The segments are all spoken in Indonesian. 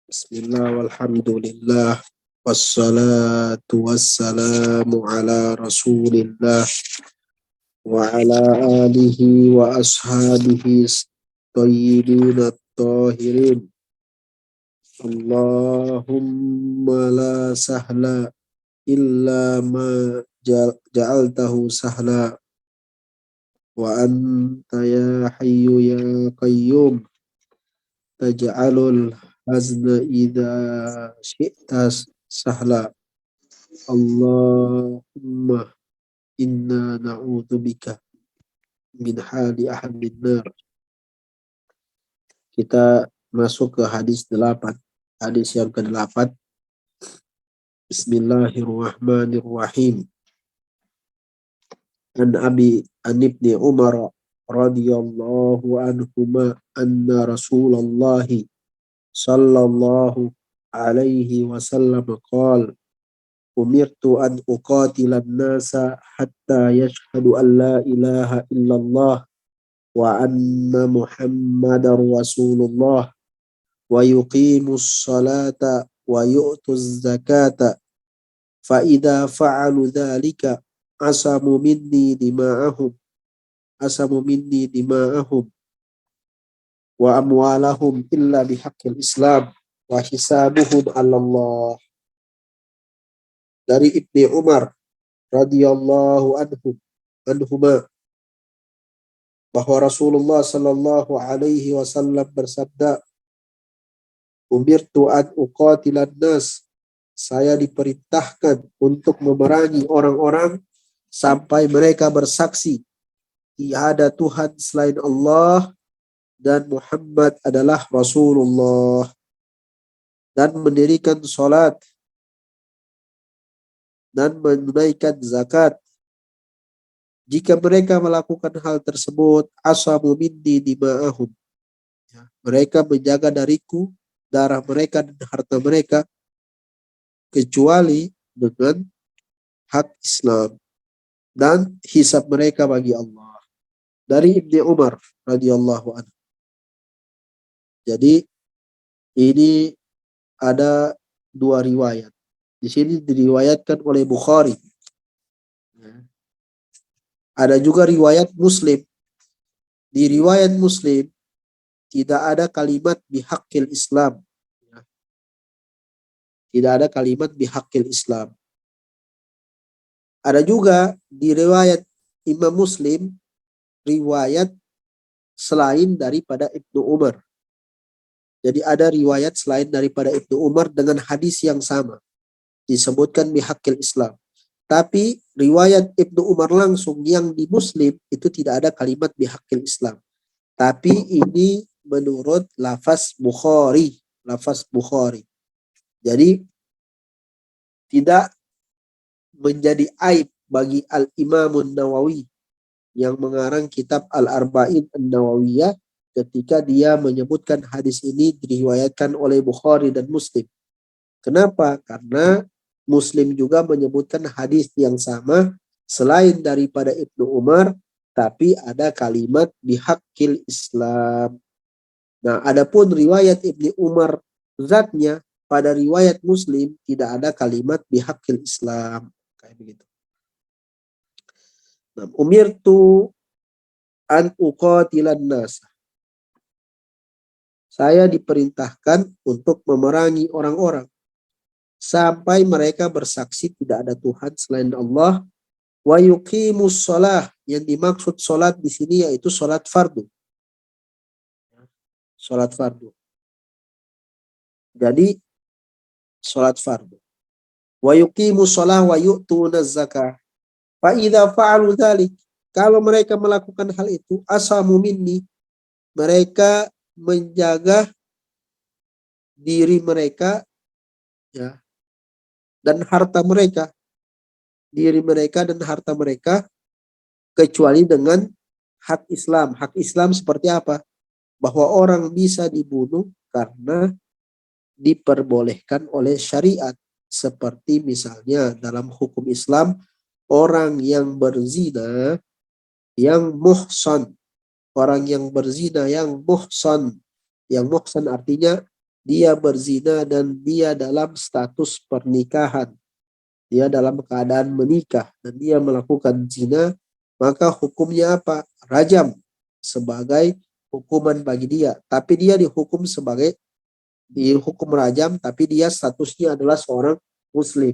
Bismillah walhamdulillah wassalatu wassalamu ala rasulillah wa ala alihi wa ashabihi tayyibin at-tahirin. Allahumma la sahla illa ma ja'altahu sahla wa anta ya hayyu ya qayyum taj'alul hazna idza syi'ta sahla. Allahumma inna na'udzubika min hali ahlin nar. Kita masuk ke hadis 8. Hadis yang ke-8. Bismillahirrahmanirrahim. An ibni Umar radhiyallahu anhuma anna Rasulullah sallallahu alaihi wasallam qala umirtu an uqatilan nasa hatta yashhadu an la ilaha illallah wa anna muhammadar rasulullah wa yuqimus salata wa yu'tuz zakata fa idza fa'alu dhalika asamu minni dima'ahum wa amwalahum illa bihaqqil Islam wa hisabuhum 'ala Allah. Dari Ibni Umar radhiyallahu anhuma bahwa Rasulullah sallallahu alaihi wasallam bersabda, umirtu an uqatilan nas, saya diperintahkan untuk memerangi orang-orang sampai mereka bersaksi tiada Tuhan selain Allah dan Muhammad adalah Rasulullah, dan mendirikan salat dan menunaikan zakat. Jika mereka melakukan hal tersebut, asamu minni dima'ahum, mereka menjaga dariku darah mereka dan harta mereka, kecuali dengan hak Islam, dan hisab mereka bagi Allah. Dari Ibni Umar radhiyallahu anhu. Jadi ini ada dua riwayat. Di sini diriwayatkan oleh Bukhari. Ada juga riwayat Muslim. Di riwayat Muslim tidak ada kalimat bihaqqil Islam. Tidak ada kalimat bihaqqil Islam. Ada juga di riwayat Imam Muslim riwayat selain daripada Ibnu Umar. Jadi ada riwayat selain daripada Ibnu Umar dengan hadis yang sama, disebutkan bihaqqil Islam. Tapi riwayat Ibnu Umar langsung yang di Muslim itu tidak ada kalimat bihaqqil Islam. Tapi ini menurut lafaz Bukhari. Jadi tidak menjadi aib bagi Al-Imamun Nawawi yang mengarang kitab Al-Arba'in An-Nawawiyah ketika dia menyebutkan hadis ini diriwayatkan oleh Bukhari dan Muslim. Kenapa? Karena Muslim juga menyebutkan hadis yang sama selain daripada Ibnu Umar, tapi ada kalimat bihaqqil Islam. Nah, adapun riwayat Ibnu Umar zatnya, pada riwayat Muslim tidak ada kalimat bihaqqil Islam. Kayak begitu. Nah, umirtu an uqatilan nas. Saya diperintahkan untuk memerangi orang-orang sampai mereka bersaksi tidak ada Tuhan selain Allah, wa yuqimus shalah, yang dimaksud salat di sini yaitu salat fardu. Salat fardu. Jadi salat fardu. Wa yuqimus shalah wa yu'tunaz zakah. Fa idza fa'alu dzalik, kalau mereka melakukan hal itu, asamu minni, mereka menjaga diri mereka, ya, dan harta mereka, diri mereka dan harta mereka, kecuali dengan hak Islam. Hak Islam seperti apa? Bahwa orang bisa dibunuh karena diperbolehkan oleh syariat. Seperti misalnya dalam hukum Islam, orang yang berzina yang muhsan, orang yang berzina yang muhsan artinya dia berzina dan dia dalam status pernikahan, dia dalam keadaan menikah dan dia melakukan zina, maka hukumnya apa? Rajam sebagai hukuman bagi dia. Tapi dia dihukum rajam, tapi dia statusnya adalah seorang muslim,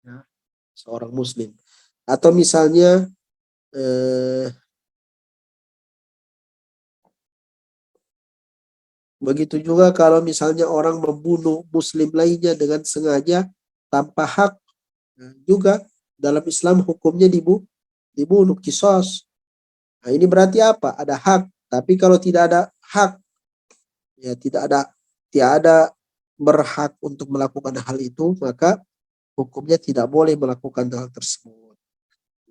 ya, seorang muslim. Atau misalnya begitu juga kalau misalnya orang membunuh muslim lainnya dengan sengaja tanpa hak, juga dalam Islam hukumnya dibunuh, kisos. Nah, ini berarti apa? Ada hak. Tapi kalau tidak ada hak, ya tidak ada berhak untuk melakukan hal itu, maka hukumnya tidak boleh melakukan hal tersebut.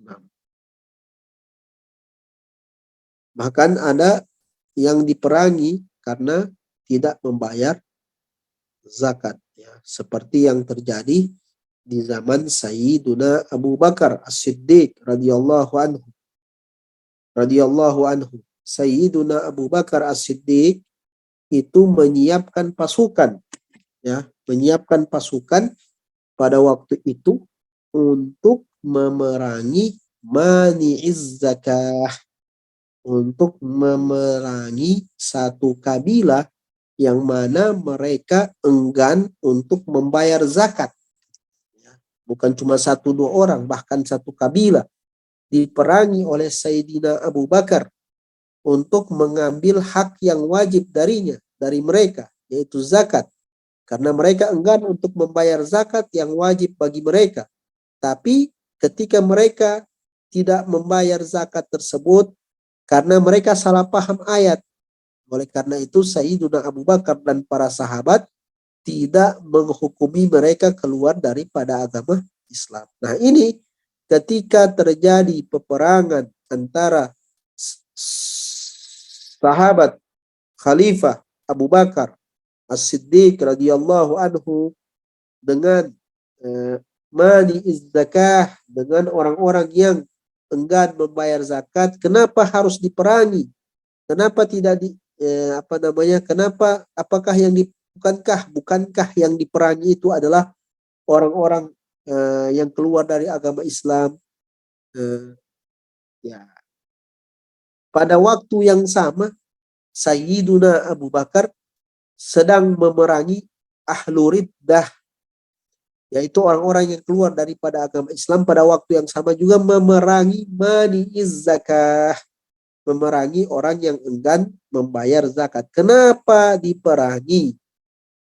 Nah, bahkan ada yang diperangi karena tidak membayar zakat, ya, seperti yang terjadi di zaman Sayyiduna Abu Bakar As-Siddiq radhiyallahu anhu. Sayyiduna Abu Bakar As-Siddiq itu menyiapkan pasukan, ya, menyiapkan pasukan pada waktu itu untuk memerangi mani'iz zakah, untuk memerangi satu kabilah yang mana mereka enggan untuk membayar zakat. Bukan cuma satu dua orang, bahkan satu kabilah diperangi oleh Sayyidina Abu Bakar untuk mengambil hak yang wajib dari mereka, yaitu zakat. Karena mereka enggan untuk membayar zakat yang wajib bagi mereka. Tapi ketika mereka tidak membayar zakat tersebut karena mereka salah paham ayat, oleh karena itu Sayyidina Abu Bakar dan para sahabat tidak menghukumi mereka keluar daripada agama Islam. Nah, ini ketika terjadi peperangan antara sahabat Khalifah Abu Bakar As-Siddiq radhiyallahu anhu dengan mani'iz zakah, dengan orang-orang yang enggan membayar zakat, kenapa harus diperangi? Kenapa tidak kenapa, apakah yang bukankah yang diperangi itu adalah orang-orang yang keluar dari agama Islam? Ya, pada waktu yang sama Sayyiduna Abu Bakar sedang memerangi ahlu riddah, yaitu orang-orang yang keluar daripada agama Islam. Pada waktu yang sama juga memerangi mani'iz zakah, memerangi orang yang enggan membayar zakat. Kenapa diperangi?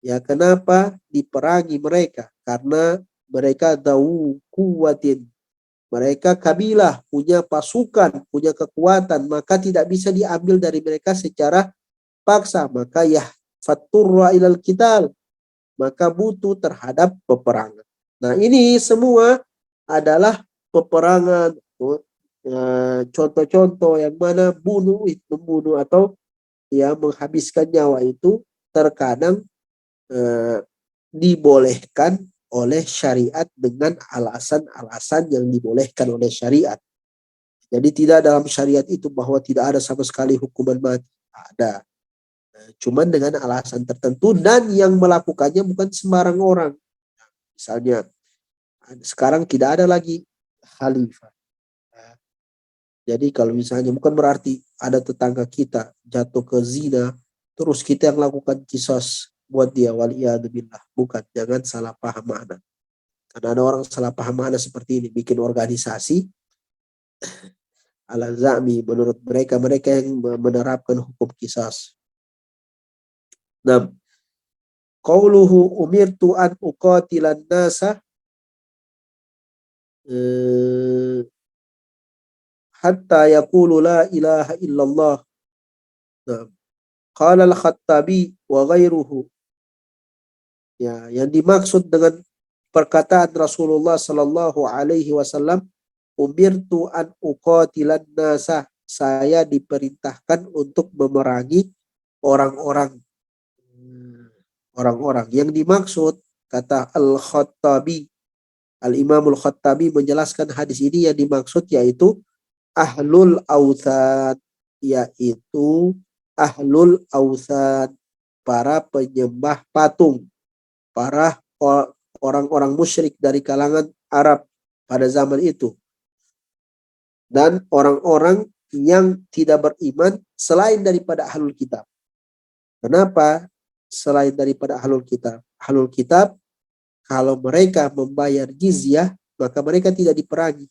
Ya, kenapa diperangi mereka? Karena mereka dawu kuwatin. Mereka kabilah, punya pasukan, punya kekuatan, maka tidak bisa diambil dari mereka secara paksa. Maka ya faturra ilal qital, maka butuh terhadap peperangan. Nah, ini semua adalah peperangan, contoh-contoh yang mana membunuh atau ya menghabiskan nyawa itu terkadang dibolehkan oleh syariat dengan alasan-alasan yang dibolehkan oleh syariat. Jadi tidak dalam syariat itu bahwa tidak ada sama sekali hukuman mati. Ada. Cuman dengan alasan tertentu, dan yang melakukannya bukan sembarang orang. Misalnya sekarang tidak ada lagi khalifah. Jadi kalau misalnya bukan berarti ada tetangga kita jatuh ke zina, terus kita yang lakukan kisos buat dia, waliyadzubillah. Bukan, jangan salah paham makna. Karena ada orang salah paham makna seperti ini, bikin organisasi ala za'mi, menurut mereka yang menerapkan hukum kisos. Nah, qauluhu umirtu an uqatilan nasa hatta yaqulu la ilaha illallah. Nah, qala al-Khattabi wa ghairuhu. Ya, yang dimaksud dengan perkataan Rasulullah sallallahu alaihi wasallam, umirtu an uqatilan nasa, saya diperintahkan untuk memerangi orang-orang. Yang dimaksud, kata Al-Khattabi, Al-Imamul Khattabi menjelaskan hadis ini, yang dimaksud yaitu ahlul authan, yaitu ahlul authan, para penyembah patung, para orang-orang musyrik dari kalangan Arab pada zaman itu, dan orang-orang yang tidak beriman selain daripada ahlul kitab. Kenapa selain daripada ahlul kitab? Ahlul kitab kalau mereka membayar jizyah maka mereka tidak diperangi.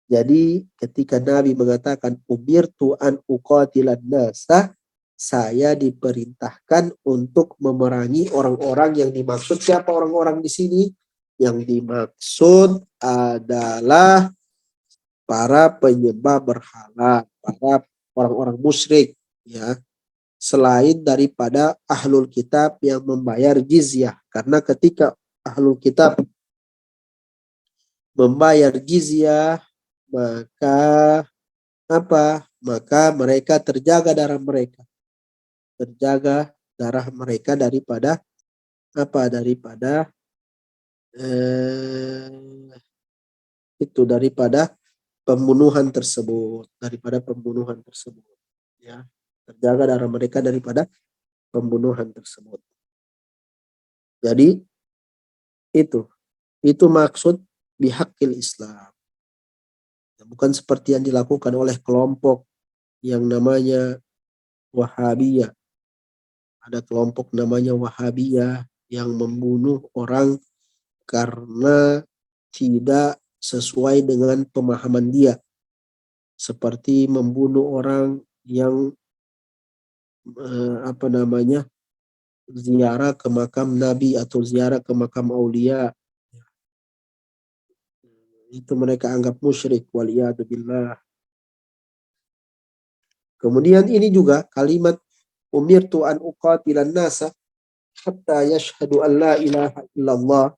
Jadi ketika Nabi mengatakan umirtu an uqatilan nasa, saya diperintahkan untuk memerangi orang-orang. Yang dimaksud siapa orang-orang di sini? Yang dimaksud adalah para penyembah berhala, para orang-orang musyrik, ya, selain daripada ahlul kitab yang membayar jizyah. Karena ketika ahlul kitab membayar jizyah, maka apa? Maka mereka terjaga darah mereka. Terjaga darah mereka daripada apa? Daripada daripada pembunuhan tersebut, ya. Terjaga darah mereka daripada pembunuhan tersebut. Jadi itu maksud bihaqil Islam. Bukan seperti yang dilakukan oleh kelompok yang namanya Wahabiyah. Ada kelompok namanya Wahabiyah yang membunuh orang karena tidak sesuai dengan pemahaman dia. Seperti membunuh orang yang ziarah ke makam Nabi atau ziarah ke makam aulia. Itu mereka anggap musyrik, waliyadzubillah. Kemudian ini juga kalimat umirtu an uqatilan nasa hatta yashhadu an la ilaha illallah.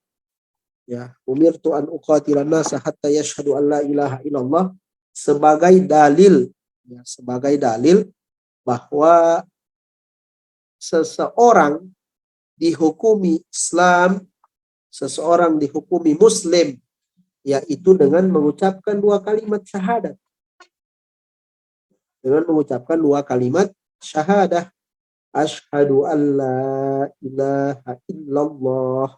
Ya, umirtu an uqatilan nasa hatta yashhadu an la ilaha illallah sebagai dalil, ya, sebagai dalil bahwa seseorang dihukumi Islam, seseorang dihukumi Muslim, yaitu dengan mengucapkan dua kalimat syahadat. Dengan mengucapkan dua kalimat syahadah. Asyhadu an la ilaha illallah.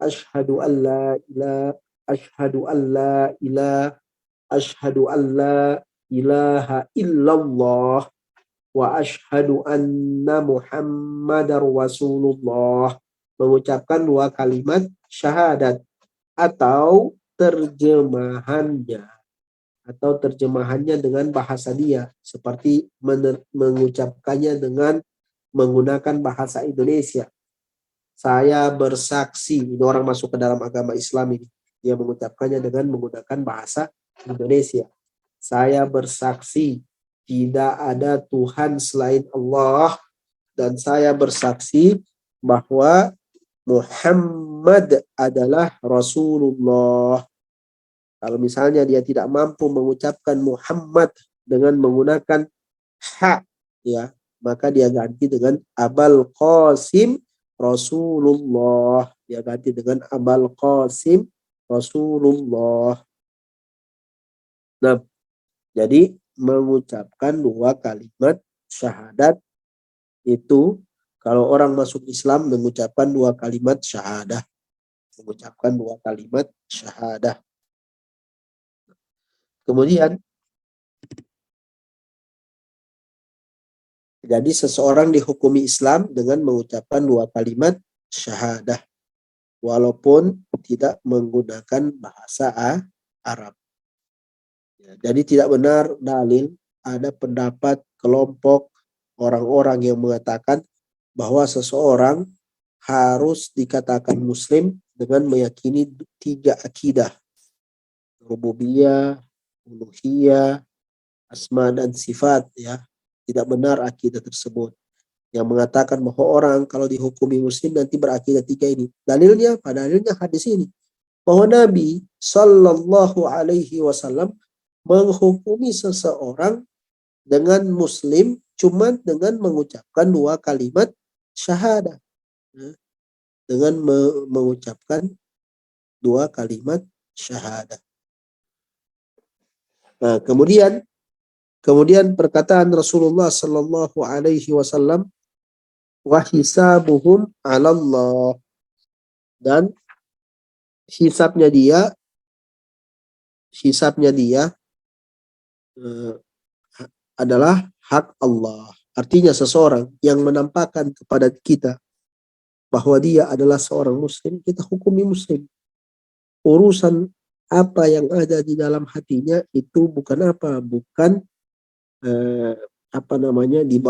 Asyhadu an la ilaha. Asyhadu an la ilaha. Asyhadu an la ilaha illallah. Wa asyhadu anna Muhammadar Rasulullah. Mengucapkan dua kalimat syahadat. Atau terjemahannya dengan bahasa dia, seperti mengucapkannya dengan menggunakan bahasa Indonesia. Saya bersaksi, ini orang masuk ke dalam agama Islam ini, dia mengucapkannya dengan menggunakan bahasa Indonesia. Saya bersaksi tidak ada Tuhan selain Allah, dan saya bersaksi bahwa Muhammad adalah Rasulullah. Kalau misalnya dia tidak mampu mengucapkan Muhammad dengan menggunakan ha, ya, maka dia ganti dengan Abul Qasim Rasulullah. Dia ganti dengan Abul Qasim Rasulullah. Nah, jadi mengucapkan dua kalimat syahadat itu, kalau orang masuk Islam mengucapkan dua kalimat syahadah. Mengucapkan dua kalimat syahadah. Kemudian, jadi seseorang dihukumi Islam dengan mengucapkan dua kalimat syahadah, walaupun tidak menggunakan bahasa Arab. Jadi tidak benar dalil ada pendapat kelompok orang-orang yang mengatakan bahwa seseorang harus dikatakan Muslim dengan meyakini tiga akidah: rububiyah, uluhiyah, asma dan sifat. Ya, tidak benar akidah tersebut yang mengatakan bahwa orang kalau dihukumi Muslim nanti berakidah tiga ini. Dalilnya, hadis ini, bahwa Nabi Sallallahu Alaihi Wasallam menghukumi seseorang dengan Muslim cuma dengan mengucapkan dua kalimat syahadah. Dengan mengucapkan dua kalimat syahadah. Nah, kemudian Kemudian perkataan Rasulullah sallallahu alaihi wasallam, wa hisabuhum 'ala Allah, dan hisabnya dia hisabnya dia eh, adalah hak Allah. Artinya seseorang yang menampakkan kepada kita bahwa dia adalah seorang muslim, kita hukumi muslim. Urusan apa yang ada di dalam hatinya itu bukan eh,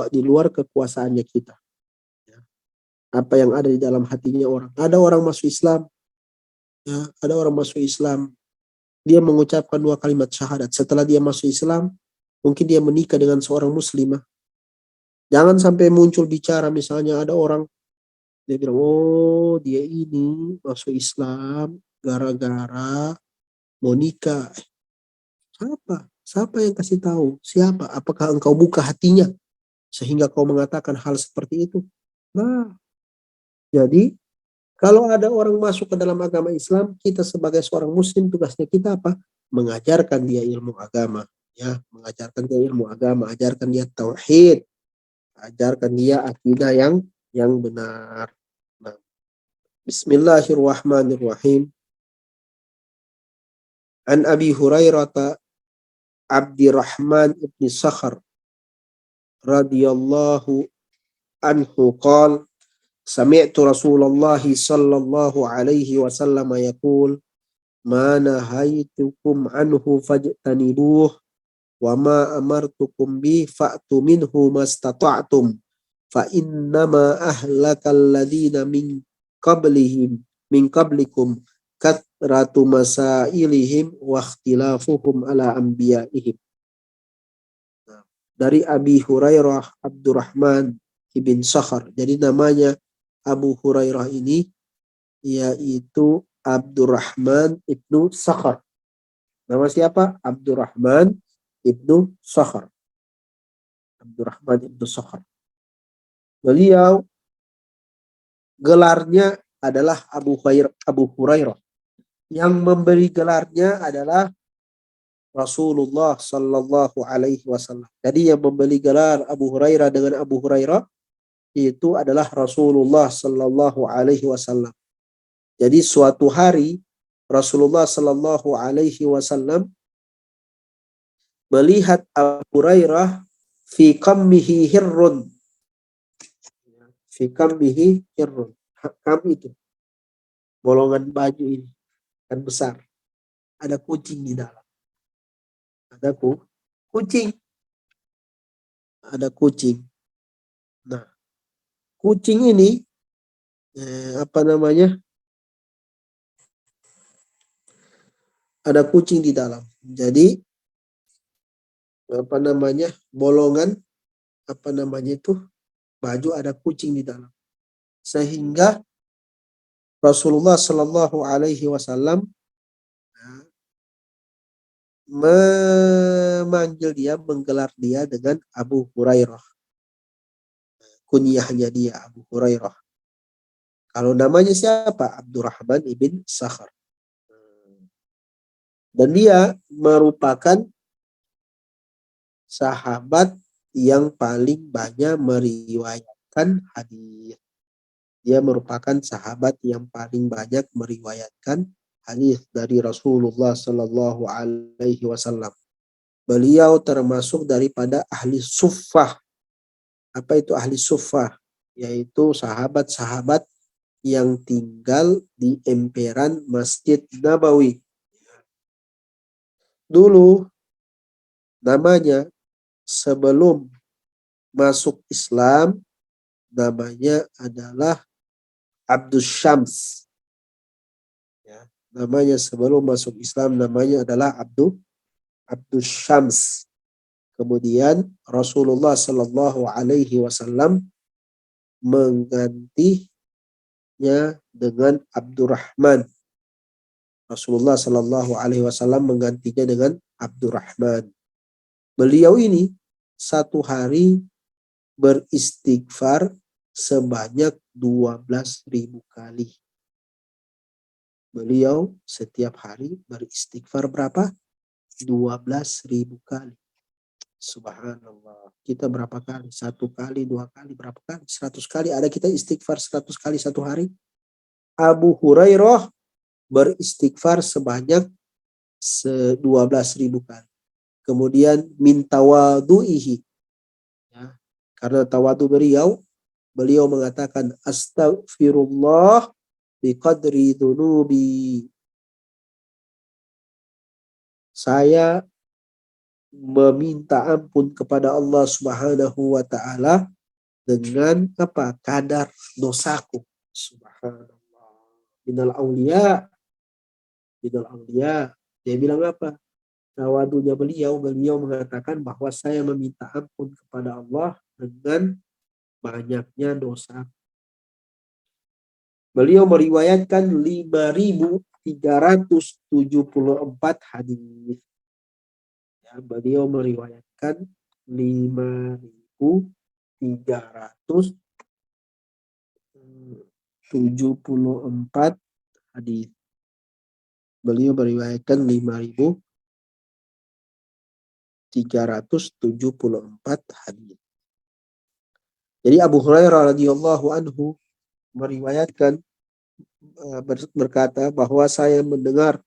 di luar kekuasaannya kita. Apa yang ada di dalam hatinya orang. Ada orang masuk Islam, ya, ada orang masuk Islam, dia mengucapkan 2 kalimat syahadat. Setelah dia masuk Islam, mungkin dia menikah dengan seorang muslimah. Jangan sampai muncul bicara, misalnya ada orang, dia bilang, oh dia ini masuk Islam gara-gara mau nikah. Siapa? Siapa yang kasih tahu? Siapa? Apakah engkau buka hatinya sehingga kau mengatakan hal seperti itu? Nah, jadi kalau ada orang masuk ke dalam agama Islam, kita sebagai seorang muslim tugasnya kita apa? Mengajarkan dia ilmu agama, ya, mengajarkan dia ilmu agama, ajarkan dia tauhid, ajarkan dia akidah yang benar. Nah, Bismillahirrahmanirrahim. An Abi Hurairah Abdurrahman ibn Sakhar radhiyallahu anhu qala sami'tu Rasulullah sallallahu alaihi wasallam yaqul ma nahaitukum anhu fajtanibuh wa ma amartukum bi fa'tu minhu mastata'tum fa innama ahlakal ladina min qablikum kathratu masailihim wa ikhtilafuhum ala anbiya'ihim. Dari Abi Hurairah Abdurrahman ibn Sakhar. Jadi namanya Abu Hurairah ini yaitu Abdurrahman ibnu Sakhar. Nama siapa? Abdurrahman ibnu Sakhar. Abdurrahman ibnu Sakhar. Beliau gelarnya adalah Abu Hurairah. Yang memberi gelarnya adalah Rasulullah sallallahu alaihi wasallam. Jadi yang memberi gelar Abu Hurairah dengan Abu Hurairah itu adalah Rasulullah sallallahu alaihi wasallam. Jadi suatu hari Rasulullah sallallahu alaihi wasallam melihat Abu Hurairah fi kammihi hirrun. Fi kammihi hirrun. Kam itu bolongan baju ini kan besar. Ada kucing di dalam. Ada kucing. Ada kucing. Nah, kucing ini ada kucing di dalam. Jadi bolongan baju ada kucing di dalam. Sehingga Rasulullah Shallallahu Alaihi Wasallam menggelar dia dengan Abu Hurairah. Kunyahnya dia Abu Hurairah. Kalau namanya siapa? Abdurrahman ibn Sakhar. Dan dia merupakan sahabat yang paling banyak meriwayatkan hadis. Dia merupakan sahabat yang paling banyak meriwayatkan hadis dari Rasulullah Sallallahu Alaihi Wasallam. Beliau termasuk daripada ahli suffah. Apa itu ahli suffah? Yaitu sahabat-sahabat yang tinggal di emperan Masjid Nabawi. Dulu namanya sebelum masuk Islam namanya adalah Abdus Syams. Ya, namanya sebelum masuk Islam namanya adalah Abdus Syams. Kemudian Rasulullah Sallallahu Alaihi Wasallam menggantinya dengan Abdurrahman. Rasulullah Sallallahu Alaihi Wasallam menggantinya dengan Abdurrahman. Beliau ini satu hari beristighfar sebanyak 12.000 kali. Beliau setiap hari beristighfar berapa? 12.000 kali. Subhanallah. Kita berapa kali? 1 kali, 2 kali, berapa kali? 100 kali. Ada kita istighfar 100 kali satu hari. Abu Hurairah beristighfar sebanyak 12.000 kali. Kemudian min tawadu'ihi. Ya. Karena tawadu beliau mengatakan astaghfirullah biqadri dunubi. Saya meminta ampun kepada Allah Subhanahu wa taala dengan apa? Kadar dosaku. Subhanallah. Minal auliya, minal auliya. Dia bilang apa? Tawadunya beliau mengatakan bahwa saya meminta ampun kepada Allah dengan banyaknya dosa. Beliau meriwayatkan 5.374 hadis. Ya, beliau meriwayatkan 5.374 hadis. Beliau meriwayatkan 5.374 hadis. Jadi Abu Hurairah radhiyallahu anhu meriwayatkan berkata bahwa saya mendengar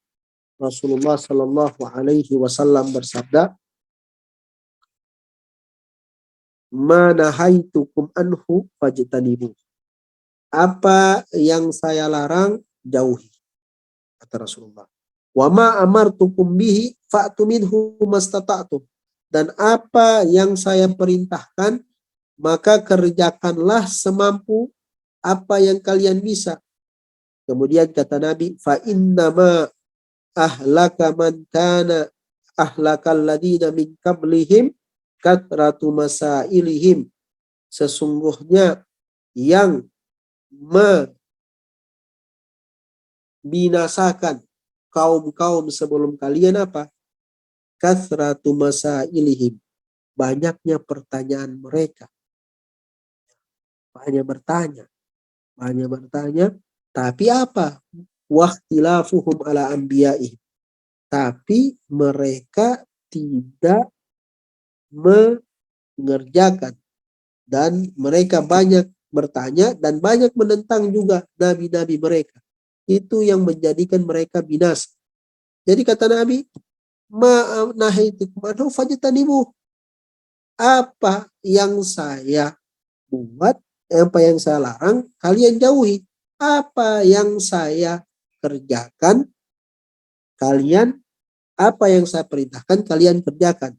Rasulullah Shallallahu Alaihi Wasallam bersabda, "Mana haitukum anhu fajtanibu." Apa yang saya larang jauhi, kata Rasulullah. Wa ma amartukum bihi fa'tu minhu mastata'tum. Dan apa yang saya perintahkan maka kerjakanlah semampu apa yang kalian bisa. Kemudian kata Nabi, fa innama ahlaka man kana ahlakal ladina min qablihim katratu masailihim. Sesungguhnya yang membinasakan kaum-kaum sebelum kalian apa? Kathratu masailihim. Banyaknya pertanyaan mereka. Banyak bertanya. Tapi apa? Wahtilafuhum ala anbiya'ihim. Tapi mereka tidak mengerjakan. Dan mereka banyak bertanya dan banyak menentang juga nabi-nabi mereka. Itu yang menjadikan mereka binasa. Jadi kata Nabi, ma'nahaitukum anhu fajtanibuh. Apa yang saya buat, apa yang saya larang, kalian jauhi. Apa yang saya kerjakan, apa yang saya perintahkan, kalian kerjakan.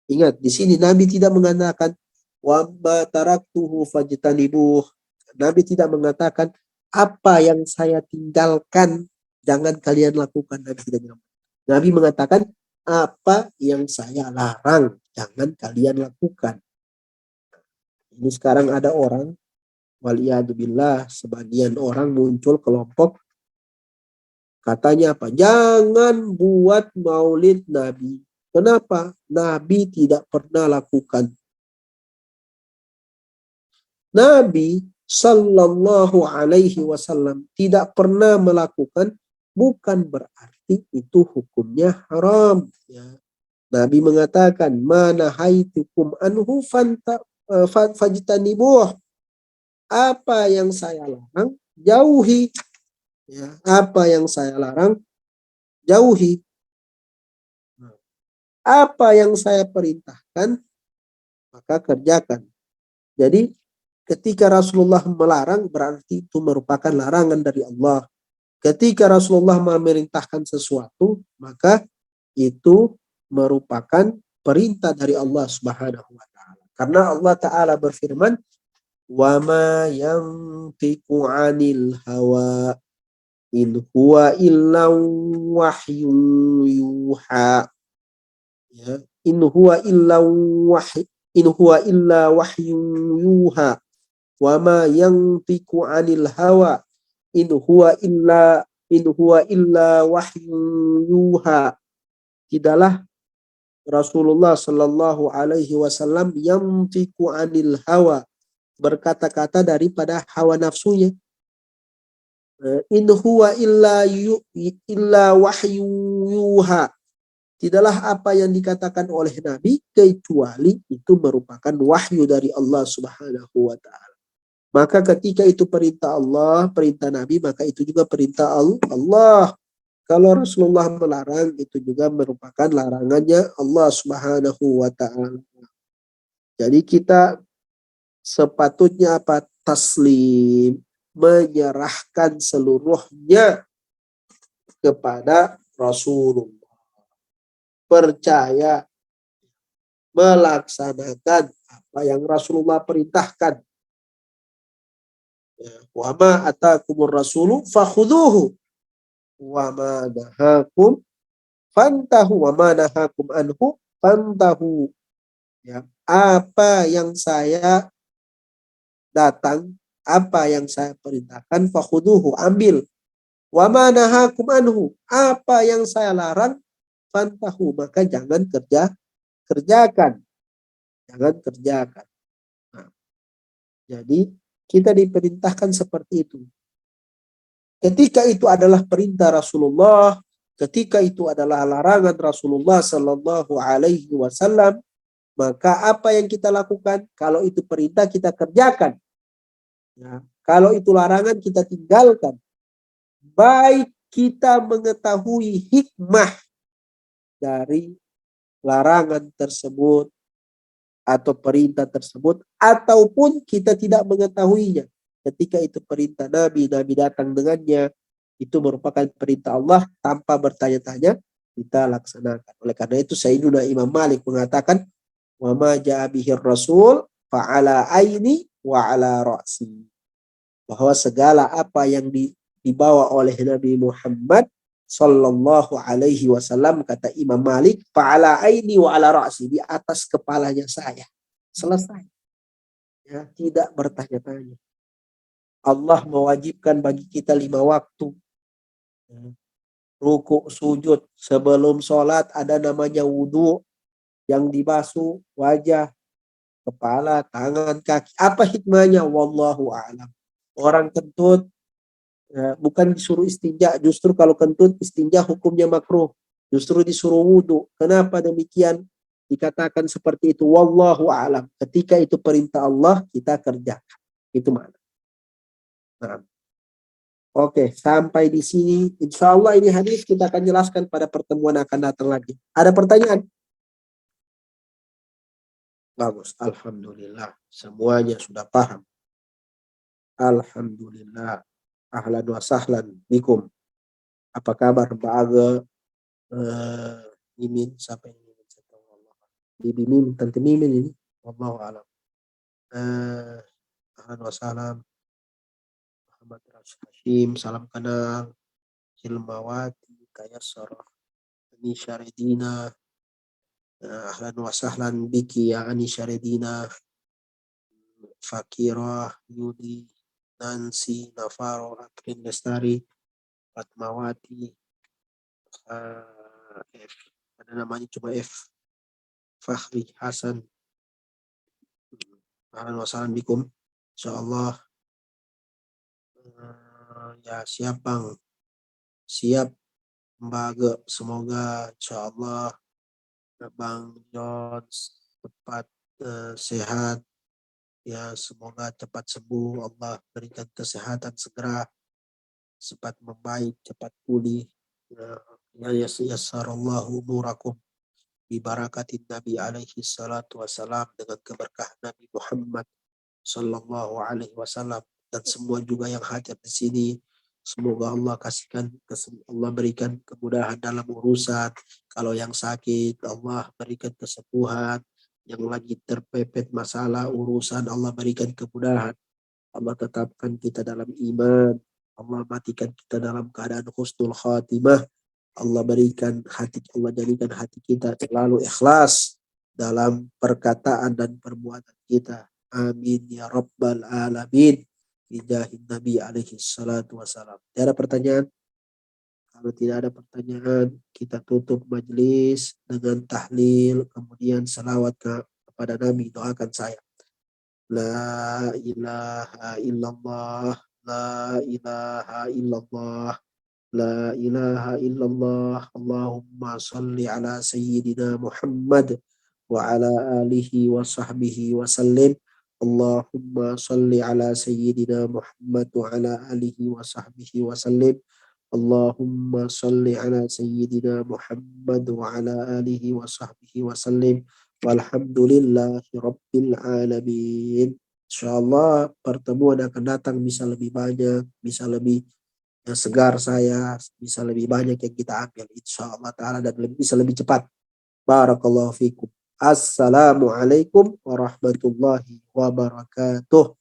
Ingat, di sini Nabi tidak mengatakan wa ma taraktuhu fajtanibuh. Nabi tidak mengatakan apa yang saya tinggalkan jangan kalian lakukan. Nabi tidak bilang. Nabi mengatakan apa yang saya larang jangan kalian lakukan. Ini sekarang ada orang, waliyadzubillah, sebagian orang muncul kelompok katanya apa? Jangan buat maulid Nabi. Kenapa? Nabi tidak pernah lakukan. Nabi Sallallahu Alaihi Wasallam tidak pernah melakukan, bukan berarti itu hukumnya haram. Ya. Nabi mengatakan, mana haitukum anhu fajtanibuh. Apa yang saya larang, jauhi. Ya. Apa yang saya larang, jauhi. Apa yang saya perintahkan, maka kerjakan. Jadi ketika Rasulullah melarang berarti itu merupakan larangan dari Allah. Ketika Rasulullah memerintahkan sesuatu, maka itu merupakan perintah dari Allah Subhanahu wa taala. Karena Allah taala berfirman, "Wa ma yantiqu 'anil hawa in huwa illa wahyun yuha." Ya, in huwa illa wahyun yuha. Wa ma yantiqu 'anil hawa in huwa illa wahyun yuha. Tidaklah Rasulullah sallallahu alaihi wasallam yantiqu 'anil hawa, berkata-kata daripada hawa nafsunya. In huwa illa wahyun yuha. tidaklah apa yang dikatakan oleh Nabi kecuali itu merupakan wahyu dari Allah Subhanahu wa taala. Maka ketika itu perintah Allah, perintah Nabi, maka itu juga perintah Allah. Kalau Rasulullah melarang, itu juga merupakan larangannya Allah Subhanahu wa taala. Jadi kita sepatutnya apa? Taslim, menyerahkan seluruhnya kepada Rasulullah. Percaya, melaksanakan apa yang Rasulullah perintahkan. Wa ma atakumur rasulu fakhuduhu wa ma nahakum fantahu wa ma nahakum anhu fantahu. Ya, apa yang saya datang, apa yang saya perintahkan, fakhuduhu, ambil. Wa ma nahakum anhu, apa yang saya larang, fantahu, maka jangan kerjakan. Jangan kerjakan. Nah, jadi kita diperintahkan seperti itu. Ketika itu adalah perintah Rasulullah, ketika itu adalah larangan Rasulullah Sallallahu Alaihi Wasallam, maka apa yang kita lakukan? Kalau itu perintah kita kerjakan. Ya. Kalau itu larangan kita tinggalkan. Baik kita mengetahui hikmah dari larangan tersebut atau perintah tersebut, ataupun kita tidak mengetahuinya. Ketika itu perintah Nabi datang dengannya, itu merupakan perintah Allah tanpa bertanya-tanya, kita laksanakan. Oleh karena itu Sayyiduna Imam Malik mengatakan, wa ma ja'a bihir rasul fa'ala aini wa ala ra'si. Bahwa segala apa yang dibawa oleh Nabi Muhammad Sallallahu Alaihi Wasallam, kata Imam Malik, fa'ala aini wa ala ra'si, di atas kepalanya saya. Selesai. Ya, tidak bertanya-tanya. Allah mewajibkan bagi kita 5 waktu. Rukuk, sujud, sebelum sholat ada namanya wudhu, yang dibasuh wajah, kepala, tangan, kaki. Apa hikmahnya? Wallahu a'lam. Orang kentut bukan disuruh istinja, justru kalau kentut istinja hukumnya makruh. Justru disuruh wudhu. Kenapa demikian? Dikatakan seperti itu. Wallahu a'lam. Ketika itu perintah Allah, kita kerjakan. Itu mana? Nah. Oke, sampai di sini. Insya Allah ini hadis kita akan jelaskan pada pertemuan akan datang lagi. Ada pertanyaan? Bagus, alhamdulillah. Semuanya sudah paham. Alhamdulillah. Ahlan wa sahlan bikum. Apa kabar Mbak Aga? Mimin, siapa yang Mimin? Bibi Mimin, Tante Mimin ini. Wallahu a'lam. Ahlan wa sahlan. Muhammad Hashim, salam kenal. Hilmawati, Kayasara, Ani Syaridina. Ahlan wa sahlan biki ya Ani Syaridina. Fakirah, Yudi, Nancy, Navaro, Akrin Lestari, Fatmawati, F, ada namanya cuma F, Fahri Hasan. Ahlan wa sahlan bikum. Insyaallah. Ya, siap Bang. Siap Mbak, semoga insyaallah Bang Jones cepat sehat. Ya, semoga cepat sembuh. Allah berikan kesehatan segera, cepat membaik, cepat pulih. Ya yassarallahu umurakum bi barakatin Nabi alaihi salatu wassalam, dengan keberkahan Nabi Muhammad sallallahu alaihi wasallam, dan semua juga yang hadir di sini. Semoga Allah Allah berikan kemudahan dalam urusan. Kalau yang sakit, Allah berikan kesembuhan. Yang lagi terpepet masalah urusan, Allah berikan kemudahan. Allah tetapkan kita dalam iman. Allah matikan kita dalam keadaan husnul khatimah. Allah jadikan hati kita selalu ikhlas dalam perkataan dan perbuatan kita. Amin ya rabbal alamin. Bijahin Nabi alaihi salatu wassalam. Tidak ada pertanyaan? Kalau tidak ada pertanyaan, kita tutup majelis dengan tahlil, kemudian salawat kepada Nabi. Doakan saya. La ilaha illallah, la ilaha illallah, La ilaha illallah. Allahumma salli ala sayyidina Muhammad wa ala alihi wa sahbihi wa sallim. Allahumma salli ala sayyidina Muhammad wa ala alihi wa sahbihi wa sallim. Allahumma salli ala sayyidina Muhammad wa ala alihi wa sahbihi wa sallim. Walhamdulillahi rabbil alamin. Insyaallah pertemuan akan datang bisa lebih banyak, bisa lebih segar saya, bisa lebih banyak yang kita ambil insyaallah taala dan bisa lebih cepat. Barakallahu fikum. Assalamualaikum warahmatullahi wabarakatuh.